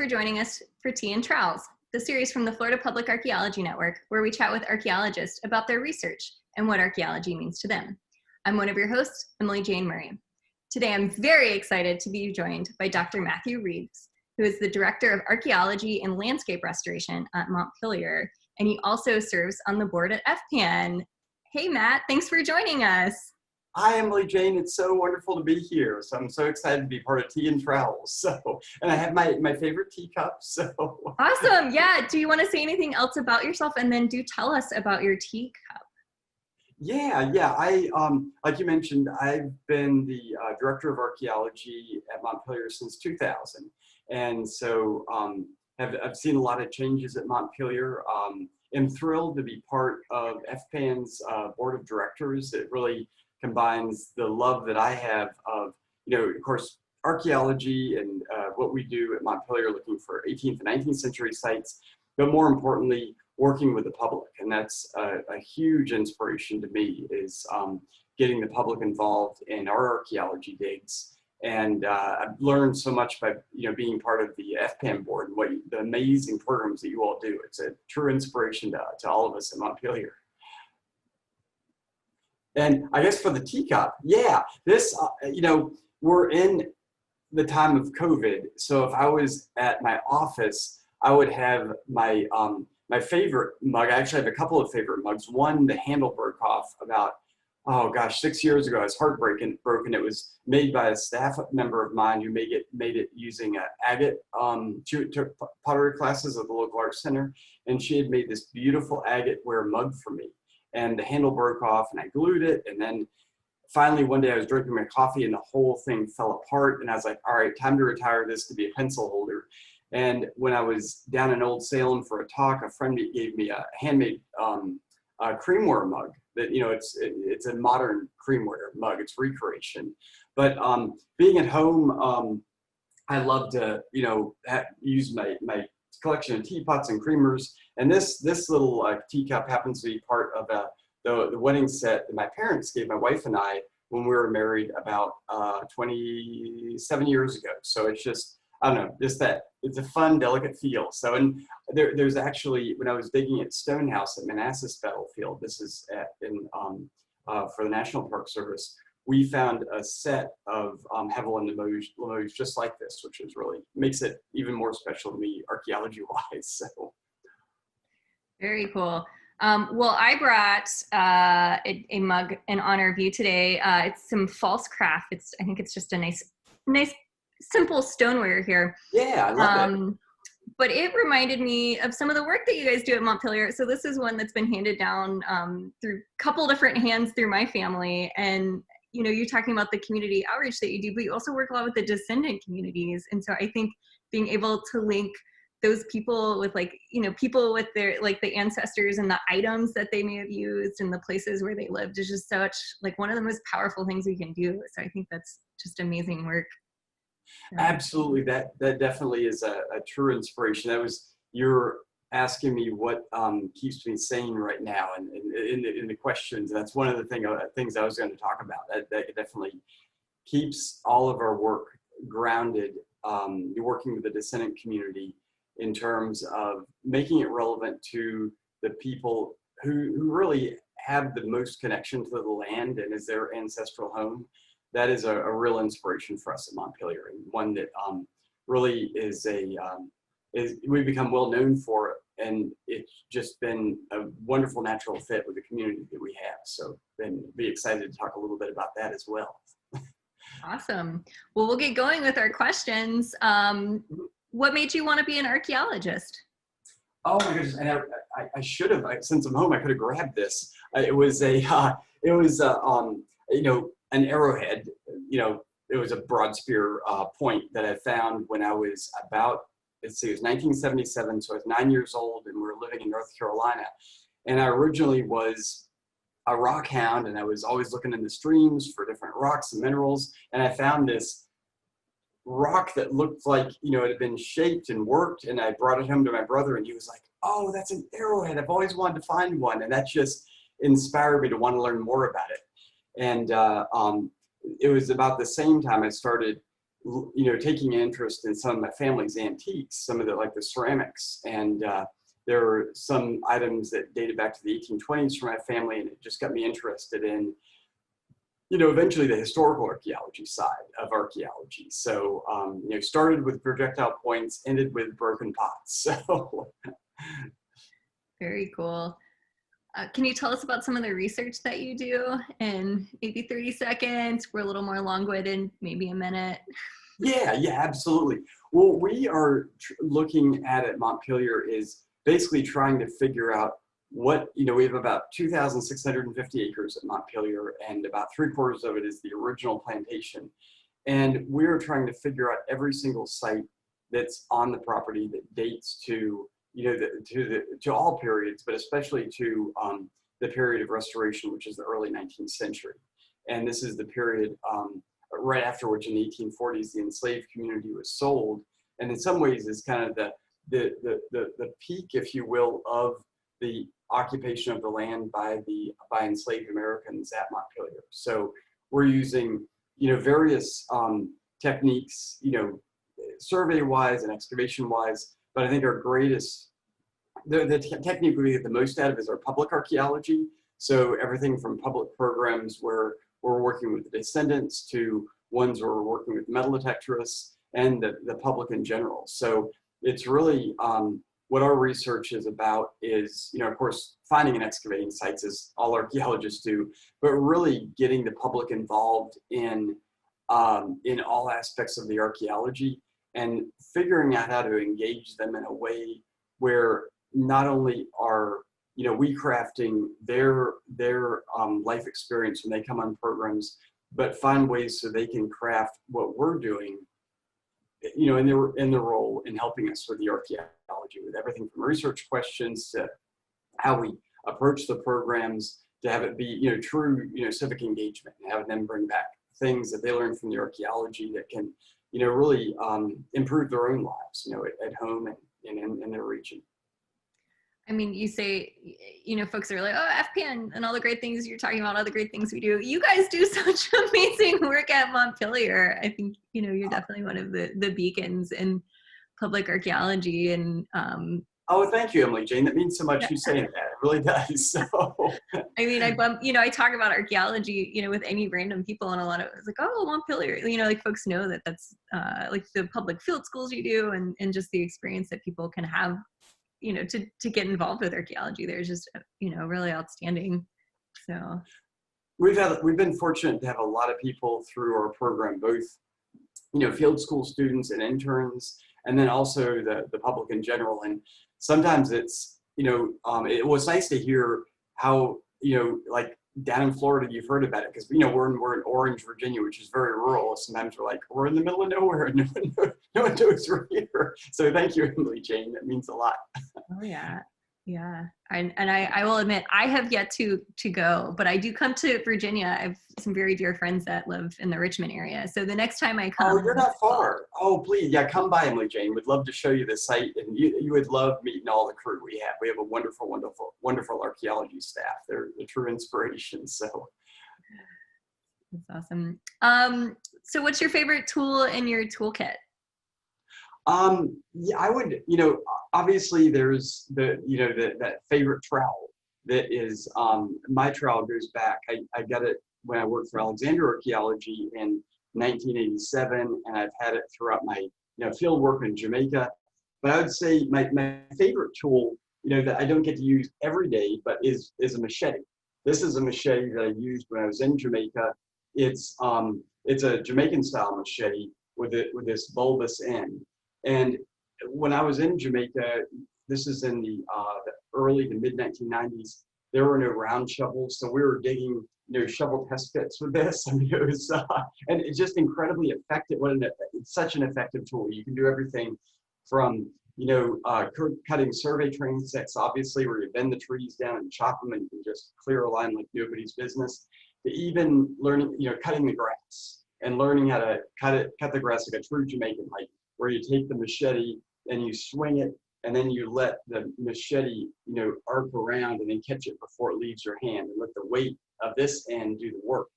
for joining us for Tea and Trowels, the series from the Florida Public Archaeology Network, where we chat with archaeologists about their research and what archaeology means to them. I'm one of your hosts, Emily Jane Murray. Today, I'm very excited to be joined by Dr. Matthew Reeves, who is the Director of Archaeology and Landscape Restoration at Montpelier, and he also serves on the board at FPAN. Hey, Matt, thanks for joining us. Hi, Emily Jane. It's so wonderful to be here. So I'm so excited to be part of Tea and Trowels. And I have my favorite teacup. So awesome. Yeah. Do you want to say anything else about yourself, and then do tell us about your teacup? Yeah. I like you mentioned, I've been the Director of Archaeology at Montpelier since 2000, and so I've seen a lot of changes at Montpelier. I'm thrilled to be part of FPAN's board of directors. It really combines the love that I have of, of course, archaeology and what we do at Montpelier, looking for 18th and 19th century sites, but more importantly, working with the public. And that's a huge inspiration to me, is getting the public involved in our archaeology digs. And I've learned so much by being part of the FPAN board and what the amazing programs that you all do. It's a true inspiration to all of us at Montpelier. And I guess for the teacup, yeah, this, we're in the time of COVID. So if I was at my office, I would have my my favorite mug. I actually have a couple of favorite mugs. One, the handle broke off about, 6 years ago. It's heartbroken. It was made by a staff member of mine who made it using agate. She took pottery classes at the local art center, and she had made this beautiful agate ware mug for me. And the handle broke off, and I glued it. And then finally one day I was drinking my coffee and the whole thing fell apart. And I was like, all right, time to retire this to be a pencil holder. And when I was down in Old Salem for a talk, a friend gave me a handmade creamware mug. That it's a modern creamware mug. It's recreation. But being at home, I love to use my collection of teapots and creamers, and this little teacup happens to be part of the wedding set that my parents gave my wife and I when we were married about 27 years ago. So it's just, I don't know, it's a fun, delicate feel. So, and there's actually, when I was digging at Stonehouse at Manassas Battlefield, this is for the National Park Service, we found a set of Hevel and Limoges just like this, which is really makes it even more special to me archaeology-wise. So, very cool. Well, I brought a mug in honor of you today. It's some false craft. I think it's just a nice, simple stoneware here. Yeah, I love it. But it reminded me of some of the work that you guys do at Montpelier. So this is one that's been handed down through a couple different hands through my family. And you're talking about the community outreach that you do, but you also work a lot with the descendant communities. And so I think being able to link those people with people with their, the ancestors and the items that they may have used and the places where they lived is just such, one of the most powerful things we can do. So I think that's just amazing work. Absolutely. That definitely is a true inspiration. You're asking me what keeps me sane right now, and in the questions. That's one of the things I was going to talk about. That definitely keeps all of our work grounded. You're working with the descendant community in terms of making it relevant to the people who really have the most connection to the land and is their ancestral home. That is a real inspiration for us at Montpelier, and one that really is we've become well known for it, and it's just been a wonderful natural fit with the community that we have. So then be excited to talk a little bit about that as well. Awesome. Well, we'll get going with our questions. What made you want to be an archaeologist? Oh my goodness! And I should have, since I'm home, I could have grabbed this. It was an arrowhead. It was a broad spear point that I found when I was about, it was 1977, so I was 9 years old, and we were living in North Carolina. And I originally was a rock hound, and I was always looking in the streams for different rocks and minerals. And I found this rock that looked like, it had been shaped and worked, and I brought it home to my brother, and he was like, oh, that's an arrowhead. I've always wanted to find one. And that just inspired me to want to learn more about it. And it was about the same time I started taking interest in some of my family's antiques, some of the like the ceramics, and there were some items that dated back to the 1820s from my family, and it just got me interested in, eventually the historical archaeology side of archaeology. So, started with projectile points, ended with broken pots. So, very cool. Can you tell us about some of the research that you do in maybe 30 seconds? We're a little more long-winded, maybe a minute. Yeah, absolutely. What we are looking at Montpelier is basically trying to figure out what, we have about 2,650 acres at Montpelier, and about 3/4 of it is the original plantation. And we're trying to figure out every single site that's on the property that dates to, to all periods, but especially to the period of restoration, which is the early 19th century. And this is the period right after which, in the 1840s, the enslaved community was sold. And in some ways is kind of the peak, if you will, of the occupation of the land by enslaved Americans at Montpelier. So we're using, various techniques, survey-wise and excavation-wise, but I think our greatest, the technique we get the most out of is our public archaeology. So everything from public programs where we're working with the descendants to ones where we're working with metal detectorists and the public in general. So it's really what our research is about is, of course, finding and excavating sites, as all archaeologists do, but really getting the public involved in all aspects of the archaeology and figuring out how to engage them in a way where not only are we crafting their life experience when they come on programs, but find ways so they can craft what we're doing, in the role in helping us with the archaeology, with everything from research questions to how we approach the programs, to have it be, true, civic engagement, and having them bring back things that they learned from the archaeology that can, really improve their own lives, at home and in their region. I mean, you say, folks are like, oh, FPN and all the great things you're talking about, all the great things we do. You guys do such amazing work at Montpelier. I think, you're definitely one of the beacons in public archaeology. And oh, thank you, Emily Jane. That means so much, you saying that. It really does. So I mean, I talk about archaeology, with any random people, and a lot of it's like, oh, Montpelier, like folks know that's like the public field schools you do, and just the experience that people can have, to get involved with archaeology. There's just, really outstanding. So we've been fortunate to have a lot of people through our program, both, field school students and interns, and then also the public in general. And sometimes it's, it was nice to hear how, like down in Florida, you've heard about it, because, we're in Orange, Virginia, which is very rural. Sometimes we're like, we're in the middle of nowhere, and no one knows we're here. So thank you, Emily Jane. That means a lot. Oh yeah. Yeah. And I will admit, I have yet to go, but I do come to Virginia. I have some very dear friends that live in the Richmond area. So the next time I come. Oh, you're not far. Oh, please. Yeah, come by, Emily Jane. We'd love to show you the site, and you would love meeting all the crew we have. We have a wonderful, wonderful, wonderful archaeology staff. They're a true inspiration. So. That's awesome. So what's your favorite tool in your toolkit? Yeah, I would, obviously there's that favorite trowel that is, my trowel goes back. I got it when I worked for Alexander Archaeology in 1987, and I've had it throughout my, field work in Jamaica. But I would say my favorite tool, that I don't get to use every day, but is a machete. This is a machete that I used when I was in Jamaica. It's a Jamaican style machete with this bulbous end. And when I was in Jamaica, this is in the early to mid 1990s, there were no round shovels. So we were digging, shovel test pits with this. I mean, it was, and it's just incredibly effective. It's such an effective tool. You can do everything from, cutting survey train sets, obviously, where you bend the trees down and chop them and you can just clear a line like nobody's business, to even learning, cutting the grass and learning how to cut the grass like a true Jamaican, like, where you take the machete and you swing it, and then you let the machete, arc around and then catch it before it leaves your hand, and let the weight of this end do the work.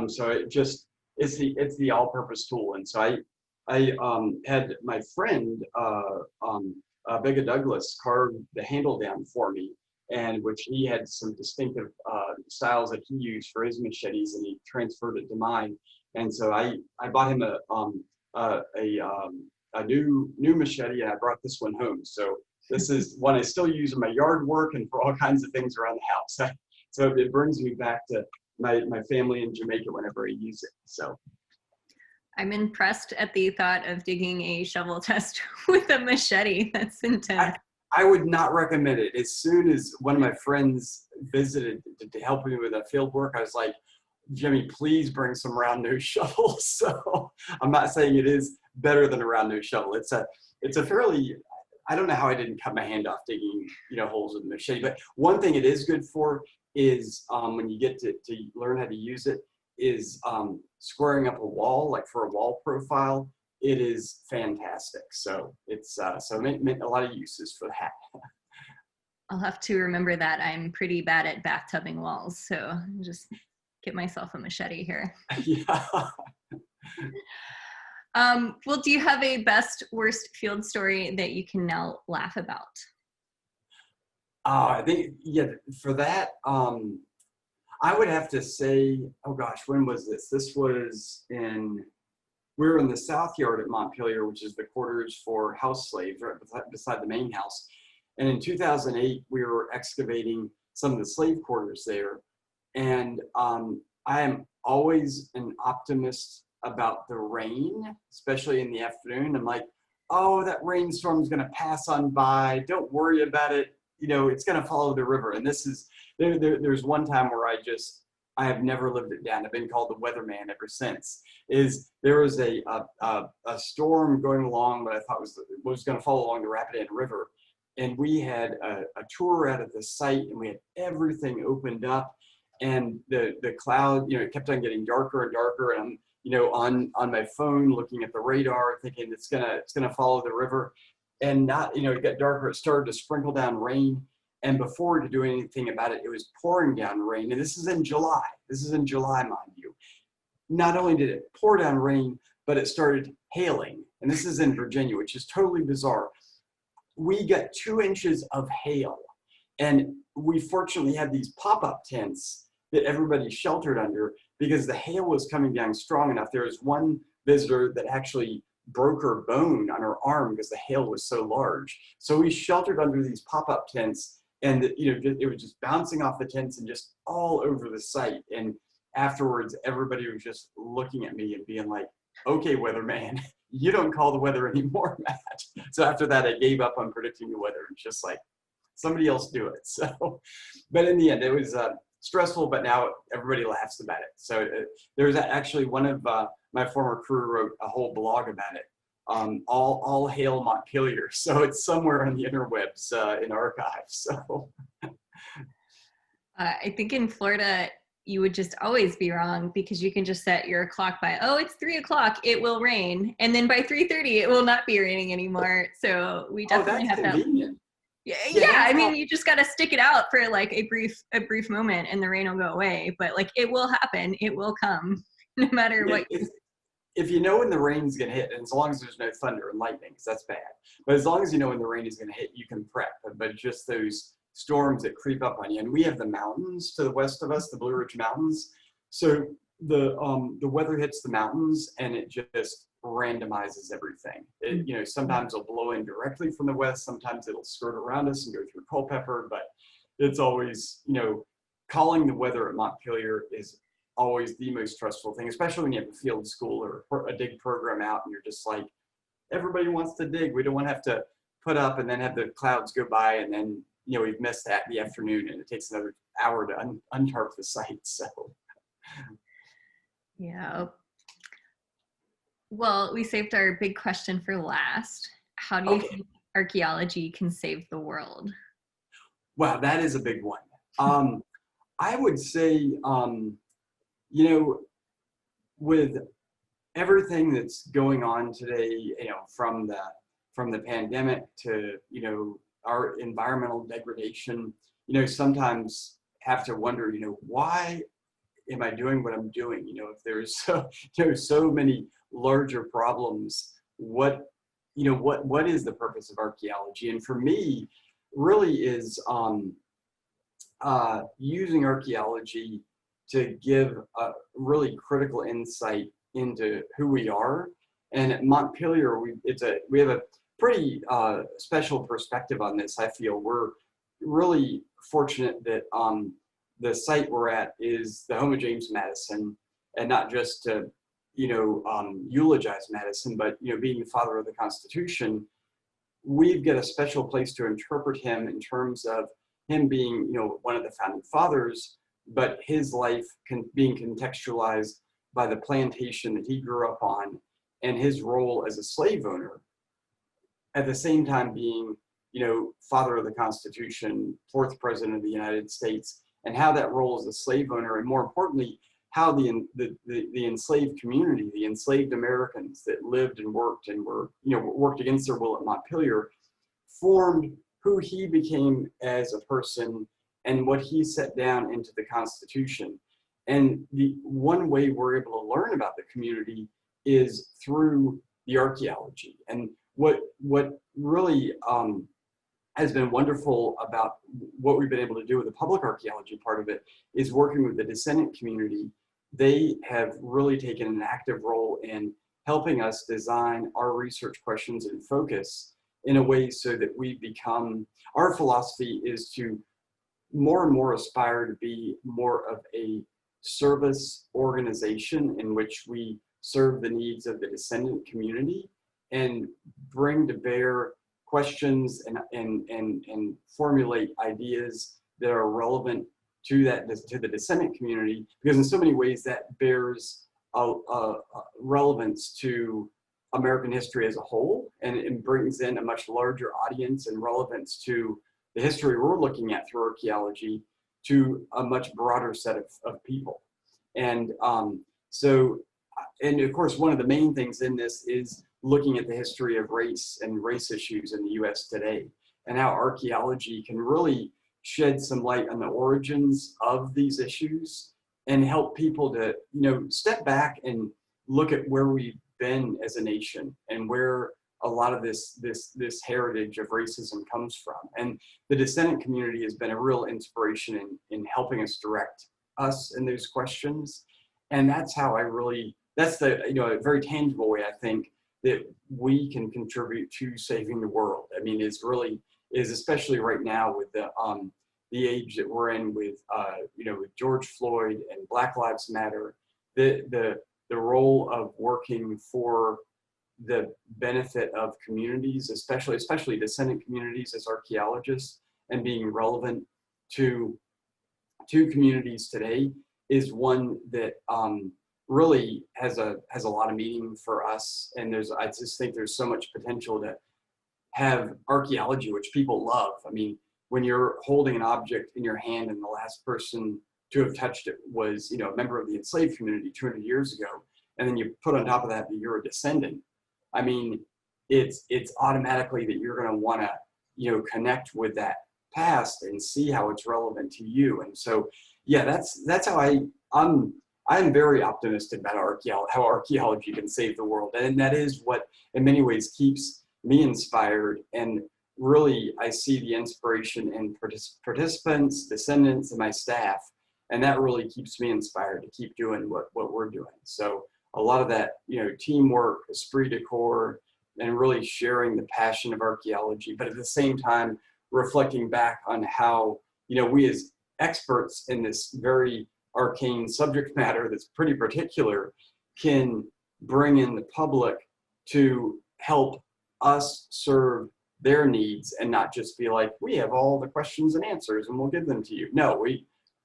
So it just, it's the all-purpose tool. And so I had my friend Bega Douglas carve the handle down for me, and which he had some distinctive styles that he used for his machetes, and he transferred it to mine. And so I bought him a new machete, and I brought this one home. So this is one I still use in my yard work and for all kinds of things around the house. So it brings me back to my family in Jamaica whenever I use it. So I'm impressed at the thought of digging a shovel test with a machete. That's intense. I would not recommend it. As soon as one of my friends visited to help me with a field work, I was like, Jimmy, please bring some round nose shovels. So I'm not saying it is better than a round nose shovel. It's a fairly, I don't know how I didn't cut my hand off digging, holes with a machete, but one thing it is good for is when you get to learn how to use it is squaring up a wall, like for a wall profile. It is fantastic. So it's so meant a lot of uses for that. I'll have to remember that. I'm pretty bad at bathtubing walls, so just get myself a machete here. Yeah. Well, do you have a best worst field story that you can now laugh about? I think, for that, I would have to say, oh gosh, when was this? We were in the South Yard at Montpelier, which is the quarters for house slaves, right beside the main house. And in 2008, we were excavating some of the slave quarters there. And I am always an optimist about the rain, especially in the afternoon. I'm like, oh, that rainstorm is going to pass on by. Don't worry about it. It's going to follow the river. And there's one time where I have never lived it down. I've been called the weatherman ever since. There was a storm going along that I thought was going to follow along the Rapidan River. And we had a tour out of the site, and we had everything opened up. And the cloud, it kept on getting darker and darker. And I'm, on my phone looking at the radar, thinking it's gonna follow the river. And it got darker. It started to sprinkle down rain. And before we could do anything about it, it was pouring down rain. And this is in July. Mind you. Not only did it pour down rain, but it started hailing. And this is in Virginia, which is totally bizarre. We got 2 inches of hail. And we fortunately had these pop-up tents that everybody sheltered under because the hail was coming down strong enough. There was one visitor that actually broke her bone on her arm because the hail was so large. So we sheltered under these pop-up tents, and it was just bouncing off the tents and just all over the site. And afterwards, everybody was just looking at me and being like, okay, weatherman, you don't call the weather anymore, Matt. So after that, I gave up on predicting the weather. It's just like, somebody else do it. So, but in the end, it was stressful, but now everybody laughs about it. So there was actually one of my former crew wrote a whole blog about it. All hail Montpelier. So it's somewhere on the interwebs in archives. So I think in Florida, you would just always be wrong because you can just set your clock by, oh, it's 3 o'clock, it will rain. And then by 3:30, it will not be raining anymore. So we definitely have convenient. Yeah. I mean, you just got to stick it out for like a brief moment and the rain will go away, but like it will happen. It will come no matter what. If you know when the rain's going to hit, and as long as there's no thunder and lightning, because that's bad, but as long as you know when the rain is going to hit, you can prep. But just those storms that creep up on you, and we have the mountains to the west of us, the Blue Ridge Mountains. So the weather hits the mountains and it just randomizes everything. Sometimes it'll blow in directly from the west, sometimes it'll skirt around us and go through Culpeper, but it's always, calling the weather at Montpelier is always the most stressful thing, especially when you have a field school or a dig program out and you're just like, everybody wants to dig. We don't want to have to put up and then have the clouds go by and then, we've missed that in the afternoon and it takes another hour to untarp the site. So, yeah. Well, we saved our big question for last. How do you think archaeology can save the world? Wow, that is a big one. I would say, with everything that's going on today, from the pandemic to, our environmental degradation, sometimes have to wonder, why am I doing what I'm doing? You know, if there's so many larger problems, what is the purpose of archaeology? And for me, really is using archaeology to give a really critical insight into who we are. And at Montpelier, we have a pretty special perspective on this. I feel we're really fortunate that the site we're at is the home of James Madison, and not just to eulogize Madison, but being the father of the Constitution. We've got a special place to interpret him in terms of him being one of the founding fathers, but his life being contextualized by the plantation that he grew up on and his role as a slave owner, at the same time being father of the Constitution, fourth president of the United States, and how that role as a slave owner, and more importantly, how the enslaved community, the enslaved Americans that lived and worked and were worked against their will at Montpelier, formed who he became as a person and what he set down into the Constitution. And the one way we're able to learn about the community is through the archaeology. And what really has been wonderful about what we've been able to do with the public archaeology part of it is working with the descendant community. They have really taken an active role in helping us design our research questions and focus in a way so that we become, our philosophy is to more and more aspire to be more of a service organization in which we serve the needs of the descendant community and bring to bear questions and formulate ideas that are relevant to the descendant community, because in so many ways that bears a relevance to American history as a whole, and it brings in a much larger audience and relevance to the history we're looking at through archaeology to a much broader set of people. And and of course, one of the main things in this is looking at the history of race and race issues in the US today, and how archaeology can really shed some light on the origins of these issues and help people to step back and look at where we've been as a nation and where a lot of this heritage of racism comes from. And the descendant community has been a real inspiration in helping us direct us in those questions. And that's how that's a very tangible way I think that we can contribute to saving the world. I mean, is especially right now with the age that we're in with with George Floyd and Black Lives Matter, the role of working for the benefit of communities, especially descendant communities as archaeologists, and being relevant to communities today is one that really has a lot of meaning for us. And I just think there's so much potential to have archaeology, which people love. I mean, when you're holding an object in your hand and the last person to have touched it was a member of the enslaved community 200 years ago, and then you put on top of that you're a descendant, I mean, it's automatically that you're going to want to connect with that past and see how it's relevant to you. And so yeah, that's how I'm very optimistic about how archaeology can save the world. And that is what in many ways keeps me inspired. And really, I see the inspiration in participants, descendants, and my staff. And that really keeps me inspired to keep doing what we're doing. So a lot of that, teamwork, esprit de corps, and really sharing the passion of archaeology, but at the same time, reflecting back on how, we as experts in this very arcane subject matter that's pretty particular can bring in the public to help us serve their needs and not just be like, we have all the questions and answers and we'll give them to you. No,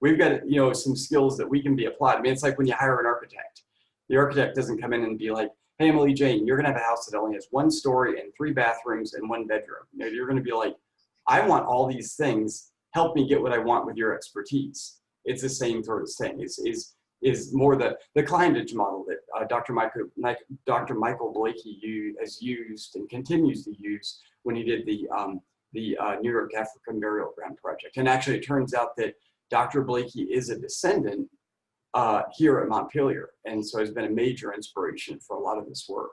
we've got some skills that we can be applied. I mean, it's like when you hire an architect. The architect doesn't come in and be like, hey, Emily Jane, you're gonna have a house that only has 1 story and 3 bathrooms and 1 bedroom. You're gonna be like, I want all these things. Help me get what I want with your expertise. It's the same sort of thing. Is more the Kleindage model that Dr. Michael Blakey has used and continues to use when he did the New York African Burial Ground Project. And actually, it turns out that Dr. Blakey is a descendant here at Montpelier, and so has been a major inspiration for a lot of this work.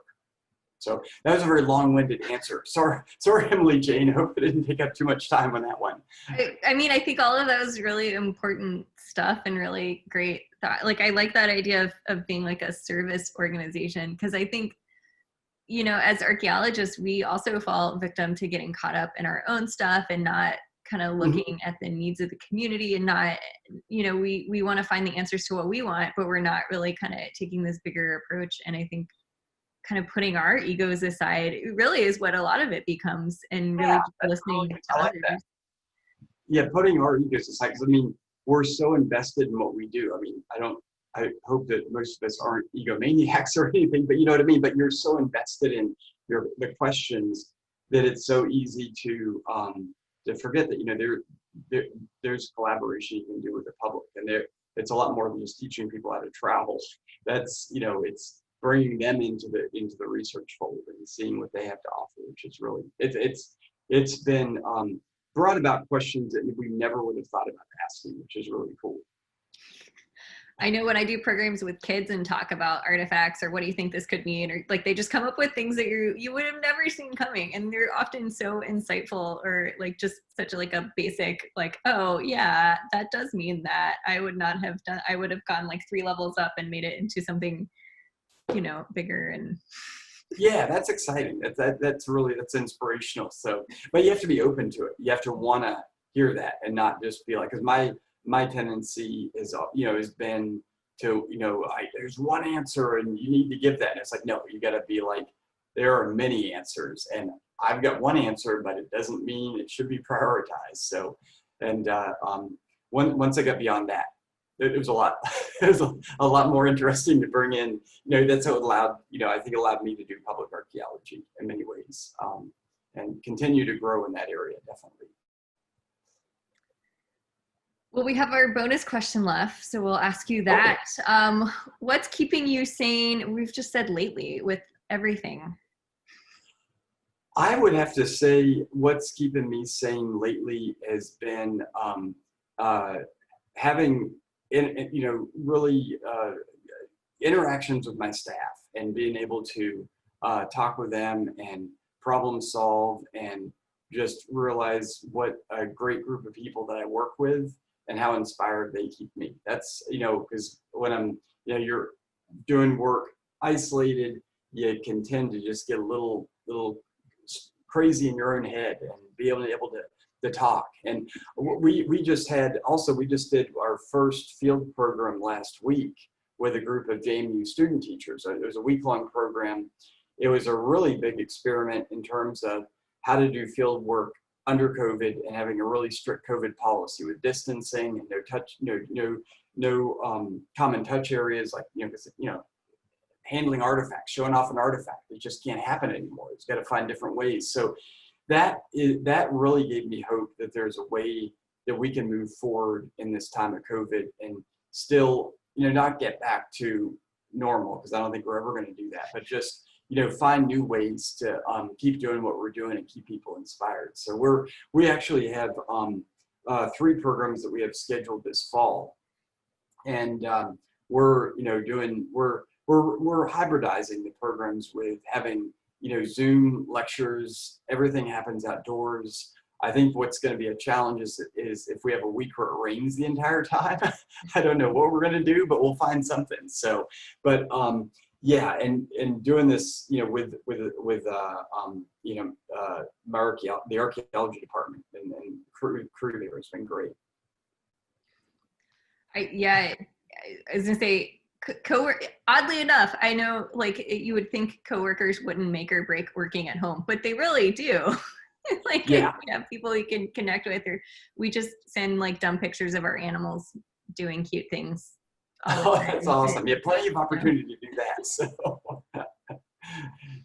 So that was a very long-winded answer. Sorry, Emily Jane. I hope I didn't take up too much time on that one. I mean, I think all of that was really important stuff and really great thought. Like, I like that idea of being like a service organization, because I think, you know, as archaeologists, we also fall victim to getting caught up in our own stuff and not kind of looking at the needs of the community, and not, you know, we want to find the answers to what we want, but we're not really kind of taking this bigger approach. And I think kind of putting our egos aside, it really is what a lot of it becomes, and really just listening to I like others. that. Yeah, putting our egos aside, because I mean, we're so invested in what we do. I mean, I hope that most of us aren't egomaniacs or anything, but you know what I mean? But you're so invested in the questions that it's so easy to forget that, you know, there's collaboration you can do with the public, and it's a lot more than just teaching people how to travel. That's, you know, it's bringing them into the research fold and seeing what they have to offer, which is really, it's been brought about questions that we never would have thought about asking, which is really cool. I know when I do programs with kids and talk about artifacts or what do you think this could mean, or like they just come up with things that you would have never seen coming, and they're often so insightful, or like just such a, like a basic, like, oh yeah, that does mean that. I would not have done, I would have gone like 3 levels up and made it into something, you know, bigger. And yeah, that's exciting. That's inspirational. So, but you have to be open to it. You have to want to hear that and not just be like, because my tendency is, you know, has been to, you know, there's one answer and you need to give that. And it's like, no, you got to be like, there are many answers, and I've got one answer, but it doesn't mean it should be prioritized. So, and once I got beyond that, it was a lot. It was a lot more interesting to bring in. You know, that's what allowed, you know, I think allowed me to do public archaeology in many ways, and continue to grow in that area, definitely. well, we have our bonus question left, so we'll ask you that. What's keeping you sane? We've just said lately with everything. I would have to say what's keeping me sane lately has been having, you know, really interactions with my staff, and being able to talk with them and problem solve, and just realize what a great group of people that I work with and how inspired they keep me. That's, you know, because when I'm, you know, you're doing work isolated, you can tend to just get a little crazy in your own head, and be able to talk. And we just did our first field program last week with a group of JMU student teachers. It was a week-long program. It was a really big experiment in terms of how to do field work under COVID, and having a really strict COVID policy with distancing and no touch, no common touch areas, like, you know, because, you know, handling artifacts, showing off an artifact, it just can't happen anymore. It's got to find different ways. So that really gave me hope that there's a way that we can move forward in this time of COVID and still, you know, not get back to normal, because I don't think we're ever going to do that, but just, you know, find new ways to keep doing what we're doing and keep people inspired. So we actually have 3 programs that we have scheduled this fall, and we're, you know, we're hybridizing the programs with having, you know, Zoom lectures. Everything happens outdoors. I think what's going to be a challenge is if we have a week where it rains the entire time. I don't know what we're going to do, but we'll find something. So, but yeah, and doing this, you know, with you know, the archaeology department and crew there has been great. I was gonna say, oddly enough, I know, like, you would think coworkers wouldn't make or break working at home, but they really do. Like, yeah, you have people you can connect with, or we just send like dumb pictures of our animals doing cute things. Oh, that's awesome. You have plenty of opportunity to do that. So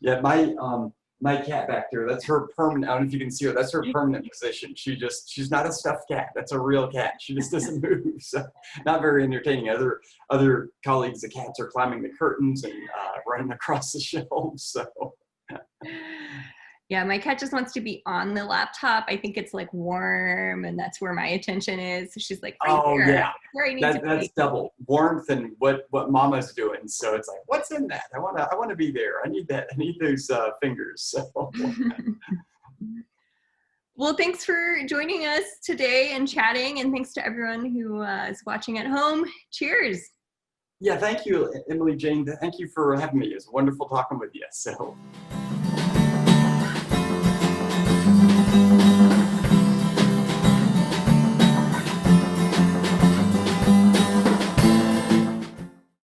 yeah, my cat back there, that's her permanent, I don't know if you can see her, that's her permanent position. She's not a stuffed cat. That's a real cat. She just doesn't move. So not very entertaining. Other colleagues, the cats are climbing the curtains and running across the shelves. So Yeah, my cat just wants to be on the laptop. I think it's like warm, and that's where my attention is. So she's like, right Oh there, yeah, where I need to that's be. double warmth and what Mama's doing. So it's like, what's in that? I wanna be there. I need that. I need those fingers. So Well, thanks for joining us today and chatting, and thanks to everyone who is watching at home. Cheers. yeah, thank you, Emily Jane. Thank you for having me. It's wonderful talking with you. So.